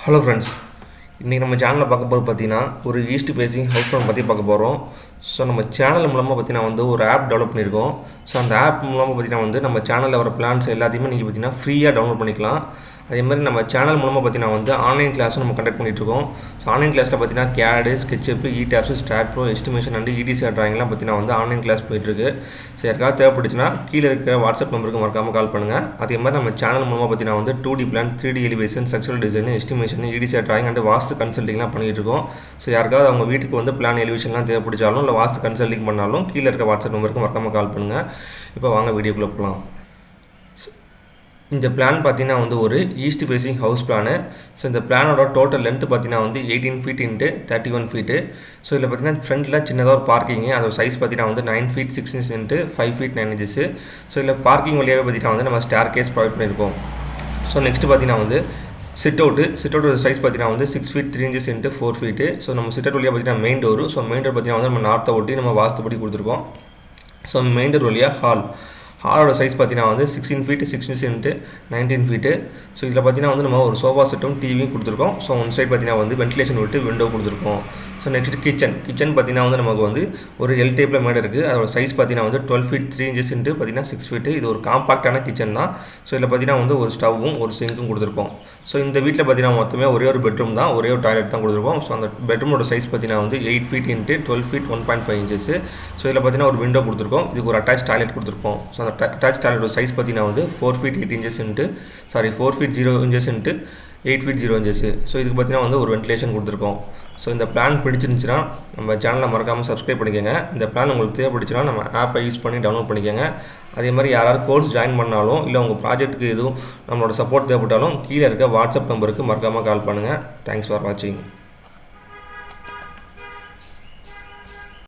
Hello friends, இன்றைக்கி நம்ம சேனலில் பார்க்க போகிறது பார்த்தீங்கன்னா ஒரு ஈஸ்ட் ஃபேசிங் ஹவுஸ் பிளான் பற்றி பார்க்க போகிறோம். ஸோ நம்ம சேனல் மூலமாக பார்த்தீங்கன்னா ஒரு ஆப் டெவலப் பண்ணியிருக்கோம். ஸோ அந்த ஆப் மூலமாக பார்த்தீங்கன்னா நம்ம சேனலில் வர பிளான்ஸ் எல்லாத்தையுமே நீங்கள் பார்த்தீங்கன்னா ஃப்ரீயாக டவுன்லோட் பண்ணிக்கலாம். அதேமாதிரி நம்ம சேனல் மூலமாக பார்த்தீங்கன்னா ஆன்லைன் கிளாஸும் நம்ம கண்டக்ட் பண்ணிகிட்ருக்கோம். ஸோ ஆன்லைன் கிளாஸில் பார்த்தீங்கன்னா CAD, SKETCHUP, ETABS, STAIR, estimation and EDC ட்ராயிங்லாம் பார்த்தீங்கன்னா ஆன்லைன் கிளாஸ் போயிட்டுருக்கு. ஸோ யாருக்காவது தேவைப்பட்டுச்சுன்னா கீழே இருக்க வாட்ஸ்அப் நம்பருக்கு மறக்காமல் கால் பண்ணுங்கள். அதே மாதிரி நம்ம சேனல் மூலமாக பார்த்தீங்கன்னா 2D plan, 3D elevation, structural design, estimation, EDC drawing and vastu கன்சல்டிங்லாம் பண்ணிகிட்டு இருக்கோம். ஸோ யாருக்காவது அவங்க வீட்டுக்கு பிளான் எலிவேஷன்லாம் தேவைப்பட்டாலும் இல்லை வாஸ்து கன்சல்டிங் பண்ணாலும் கீழே இருக்க வாட்ஸ்அப் நம்பருக்கு மறக்காமல் கால் பண்ணுங்கள். இப்போ வாங்க வீடியோக்குள்ளே போகலாம். இந்த பிளான் பார்த்தீங்கன்னா ஒரு east facing house plan. So இந்த பிளானோட டோட்டல் லென்த் பார்த்தீங்கன்னா 18 feet into 31 feet. ஸோ இதில் பார்த்தீங்கன்னா ஃப்ரண்ட்டில் சின்னதாக ஒரு பார்க்கிங்கு, அதோட சைஸ் பார்த்தீங்கன்னா 9 feet 6 inches into 5 feet 9 inches. So இதில் பார்க்கிங் வழியாகவே பார்த்தீங்கன்னா நம்ம ஸ்டேர் கேஸ் ப்ரொவைட் பண்ணியிருக்கோம். ஸோ நெக்ஸ்ட் பார்த்தீங்கன்னா சிட் அவுட்டு சைஸ் பார்த்தீங்கன்னா 6 feet 3 inches into 4 feet. So நம்ம சிட் அவுட் வழியாக பார்த்தீங்கன்னா main door. So main door பார்த்தீங்கன்னா நம்ம நார்த்தை ஒட்டி நம்ம வாஸ்துப்படி கொடுத்துருக்கோம். ஸோ மெயின் டோர் வழியாக ஹாலோட சைஸ் பார்த்தீங்கன்னா 16 feet 6 inches into 19 feet. So இதில் பார்த்தீங்கன்னா நம்ம ஒரு சோஃபா செட்டும் டிவியும் கொடுத்துருக்கோம். ஸோ ஒன் சைட் பார்த்தீங்கன்னா வென்டிலேஷன் விட்டு விண்டோ கொடுத்துருக்கோம். ஸோ நெக்ஸ்ட் கிச்சன் பார்த்தீங்கன்னா நமக்கு ஒரு எல் டைப்பில் மேடை இருக்குது. அதோட சைஸ் பார்த்தீங்கன்னா 12 feet 3 inches into 6 feet. இது ஒரு காம்பாக்டான கிச்சன் தான். ஸோ இதில் பார்த்தீங்கன்னா ஒரு ஸ்டவ்வும் ஒரு சிங்க்கும் கொடுத்துருக்கோம். ஸோ இந்த வீட்டில் பார்த்தீங்கன்னா மொத்தமே ஒரே ஒரு பெட்ரூம் தான், ஒரே ஒரு டாய்லெட் தான் கொடுத்துருக்கோம். ஸோ அந்த பெட்ரூமோட சைஸ் பார்த்தீங்கன்னா 8 feet into 12 feet 1.5 inches. So இதில் பார்த்தீங்கன்னா ஒரு விண்டோ கொடுத்துருக்கோம். இதுக்கு ஒரு அட்டாச் டாய்லெட் கொடுத்துருக்கோம். ஸோ அந்த அட்டாச் டாய்லெட்டோட சைஸ் பார்த்தீங்கன்னா 4 feet 8 inches into 4 feet 0 inches into 8 feet 0 inches. So இதுக்கு பார்த்தீங்கன்னா ஒரு வென்டிலேஷன் கொடுத்துருக்கோம். ஸோ இந்த பிளான் பிடிச்சிருந்துச்சுன்னா நம்ம சேனலை மறக்காமல் சப்ஸ்கிரைப் பண்ணிக்கோங்க. இந்த பிளான் உங்களுக்கு தேவைப்படுச்சுன்னா நம்ம ஆப்பை யூஸ் பண்ணி டவுன்லோட் பண்ணிக்கோங்க. அதே மாதிரி யாராவது கோர்ஸ் ஜாயின் பண்ணாலும் இல்லை உங்கள் ப்ராஜெக்ட்டுக்கு எதுவும் நம்மளோட சப்போர்ட் தேவைப்பட்டாலும் கீழே இருக்க வாட்ஸ்அப் நம்பருக்கு மறக்காமல் கால் பண்ணுங்கள். தேங்க்ஸ் ஃபார் வாட்சிங்.